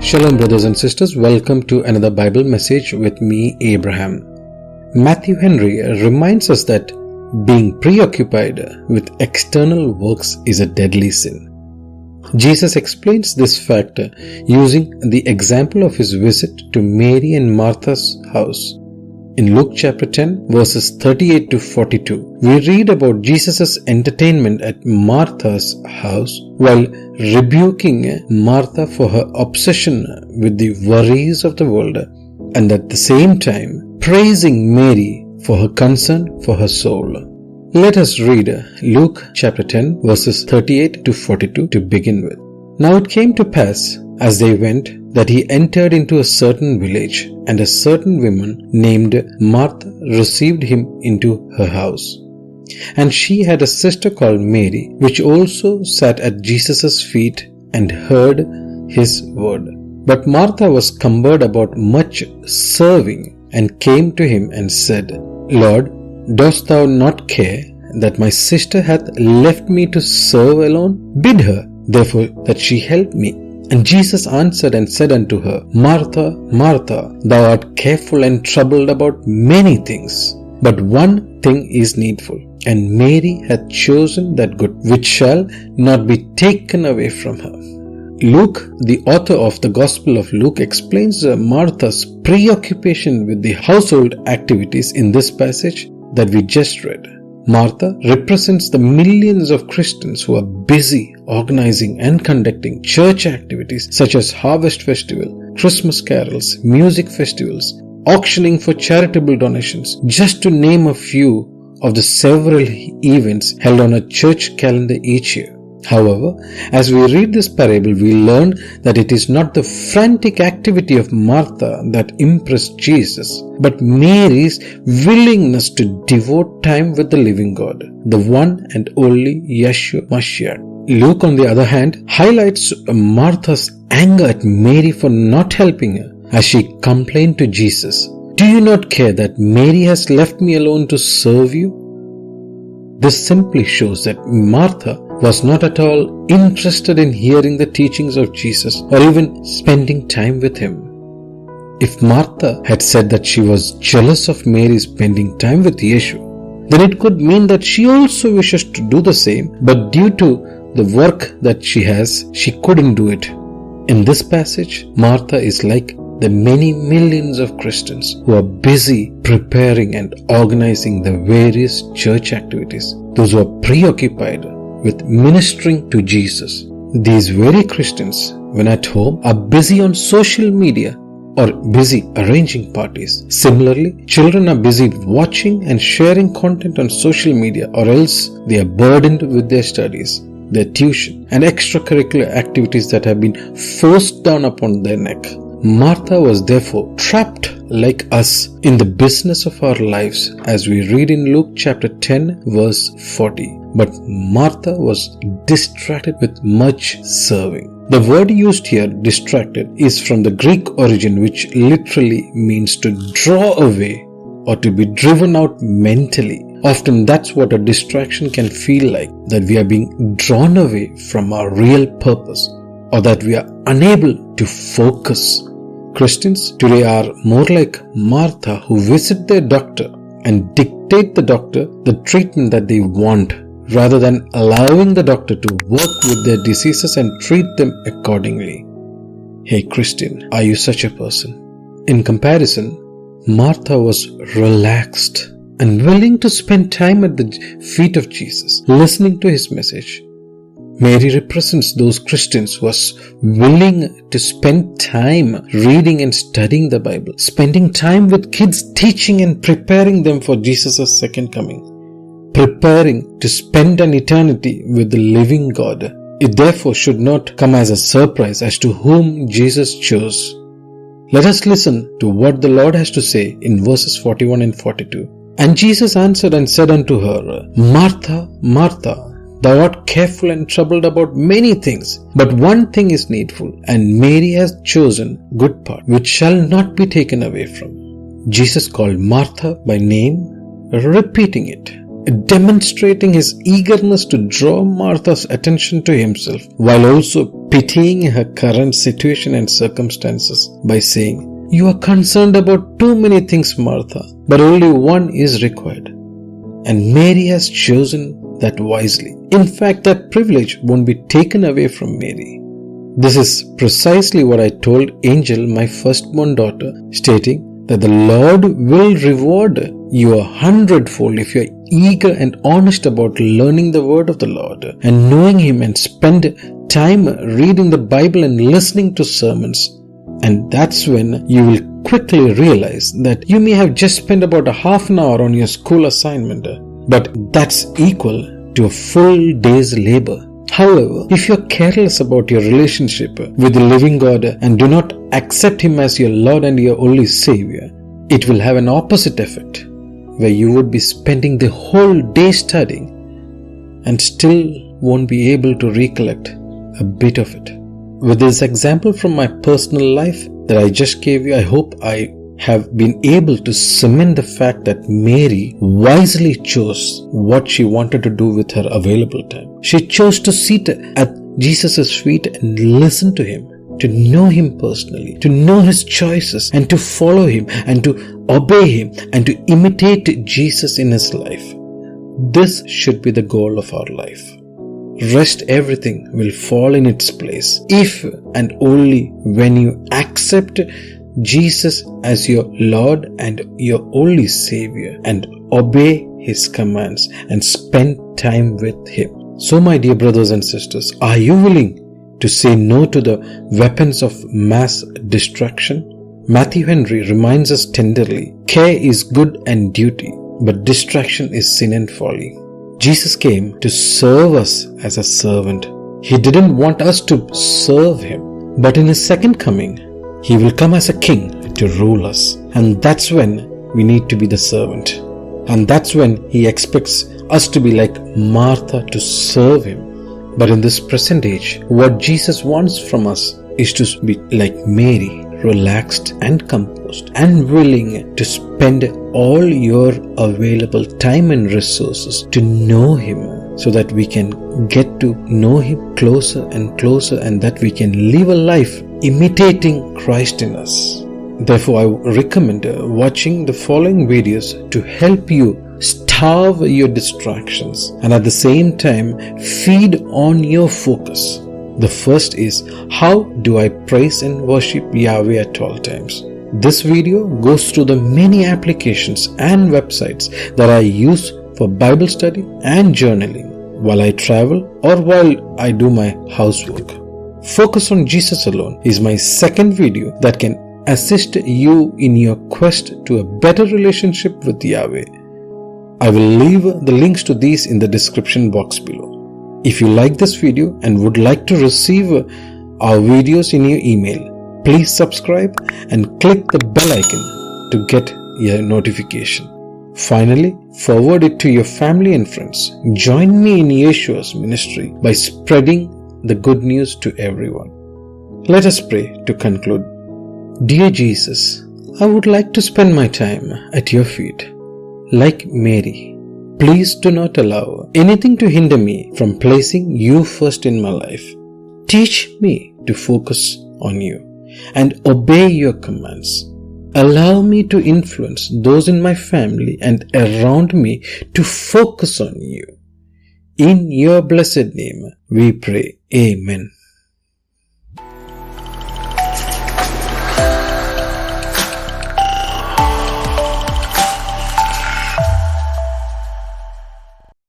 Shalom brothers and sisters, welcome to another Bible message with me, Abraham. Matthew Henry reminds us that being preoccupied with external works is a deadly sin. Jesus explains this fact using the example of his visit to Mary and Martha's house. In Luke chapter 10 verses 38 to 42, we read about Jesus' entertainment at Martha's house while rebuking Martha for her obsession with the worries of the world and at the same time praising Mary for her concern for her soul. Let us read Luke chapter 10 verses 38 to 42 to begin with. Now it came to pass as they went that he entered into a certain village, and a certain woman named Martha received him into her house. And she had a sister called Mary, which also sat at Jesus' feet and heard his word. But Martha was cumbered about much serving, and came to him and said, Lord, dost thou not care that my sister hath left me to serve alone? Bid her, therefore, that she help me. And Jesus answered and said unto her, Martha, Martha, thou art careful and troubled about many things, but one thing is needful, and Mary hath chosen that good, which shall not be taken away from her. Luke, the author of the Gospel of Luke, explains Martha's preoccupation with the household activities in this passage that we just read. Martha represents the millions of Christians who are busy organizing and conducting church activities such as Harvest Festival, Christmas carols, music festivals, auctioning for charitable donations, just to name a few of the several events held on a church calendar each year. However, as we read this parable, we learn that it is not the frantic activity of Martha that impressed Jesus, but Mary's willingness to devote time with the living God, the one and only Yeshua Mashiach. Luke, on the other hand, highlights Martha's anger at Mary for not helping her as she complained to Jesus, Do you not care that Mary has left me alone to serve you? This simply shows that Martha was not at all interested in hearing the teachings of Jesus or even spending time with him. If Martha had said that she was jealous of Mary spending time with Yeshua, then it could mean that she also wishes to do the same, but due to the work that she has, she couldn't do it. In this passage, Martha is like the many millions of Christians who are busy preparing and organizing the various church activities, those who are preoccupied with ministering to Jesus. These very Christians, when at home, are busy on social media or busy arranging parties. Similarly, children are busy watching and sharing content on social media, or else they are burdened with their studies, their tuition, and extracurricular activities that have been forced down upon their neck. Martha was therefore trapped like us in the business of our lives, as we read in Luke chapter 10 verse 40. But Martha was distracted with much serving. The word used here, distracted, is from the Greek origin, which literally means to draw away or to be driven out mentally. Often that's what a distraction can feel like, that we are being drawn away from our real purpose, or that we are unable to focus. Christians today are more like Martha, who visit their doctor and dictate the doctor the treatment that they want, rather than allowing the doctor to work with their diseases and treat them accordingly. Hey Christian, are you such a person? In comparison, Martha was relaxed and willing to spend time at the feet of Jesus, listening to his message. Mary represents those Christians who are willing to spend time reading and studying the Bible, spending time with kids, teaching and preparing them for Jesus' second coming, preparing to spend an eternity with the living God. It therefore should not come as a surprise as to whom Jesus chose. Let us listen to what the Lord has to say in verses 41 and 42. And Jesus answered and said unto her, Martha, Martha, thou art careful and troubled about many things, but one thing is needful, and Mary hath chosen good part, which shall not be taken away from. Jesus called Martha by name, repeating it. demonstrating his eagerness to draw Martha's attention to himself while also pitying her current situation and circumstances by saying, "You are concerned about too many things, Martha, but only one is required. And Mary has chosen that wisely. In fact, that privilege won't be taken away from Mary." This is precisely what I told Angel, my firstborn daughter, stating that the Lord will reward you 100-fold if you are eager and honest about learning the word of the Lord and knowing Him and spend time reading the Bible and listening to sermons. And that's when you will quickly realize that you may have just spent about a half an hour on your school assignment, but that's equal to a full day's labor. However, if you're careless about your relationship with the living God and do not accept Him as your Lord and your only Savior, it will have an opposite effect, where you would be spending the whole day studying and still won't be able to recollect a bit of it. With this example from my personal life that I just gave you, I hope I have been able to cement the fact that Mary wisely chose what she wanted to do with her available time. She chose to sit at Jesus' feet and listen to Him, to know Him personally, to know His choices and to follow Him and to obey Him and to imitate Jesus in His life. This should be the goal of our life. Rest, everything will fall in its place if and only when you accept Jesus as your Lord and your only Savior and obey His commands and spend time with Him. So my dear brothers and sisters, are you willing to say no to the weapons of mass destruction? Matthew Henry reminds us tenderly, care is good and duty, but distraction is sin and folly. Jesus came to serve us as a servant. He didn't want us to serve Him, but in His second coming, He will come as a king to rule us. And that's when we need to be the servant. And that's when He expects us to be like Martha to serve Him. But in this present age, what Jesus wants from us is to be like Mary, relaxed and composed and willing to spend all your available time and resources to know Him, so that we can get to know Him closer and closer and that we can live a life imitating Christ in us. Therefore, I recommend watching the following videos to help you starve your distractions and at the same time feed on your focus. The first is, how do I praise and worship Yahweh at all times? This video goes through the many applications and websites that I use for Bible study and journaling while I travel or while I do my housework. Focus on Jesus alone is my second video that can assist you in your quest to a better relationship with Yahweh. I will leave the links to these in the description box below. If you like this video and would like to receive our videos in your email, please subscribe and click the bell icon to get your notification. Finally, forward it to your family and friends. Join me in Yeshua's ministry by spreading the good news to everyone. Let us pray to conclude. Dear Jesus, I would like to spend my time at your feet. Like Mary, please do not allow anything to hinder me from placing you first in my life. Teach me to focus on you and obey your commands. Allow me to influence those in my family and around me to focus on you. In your blessed name we pray. Amen.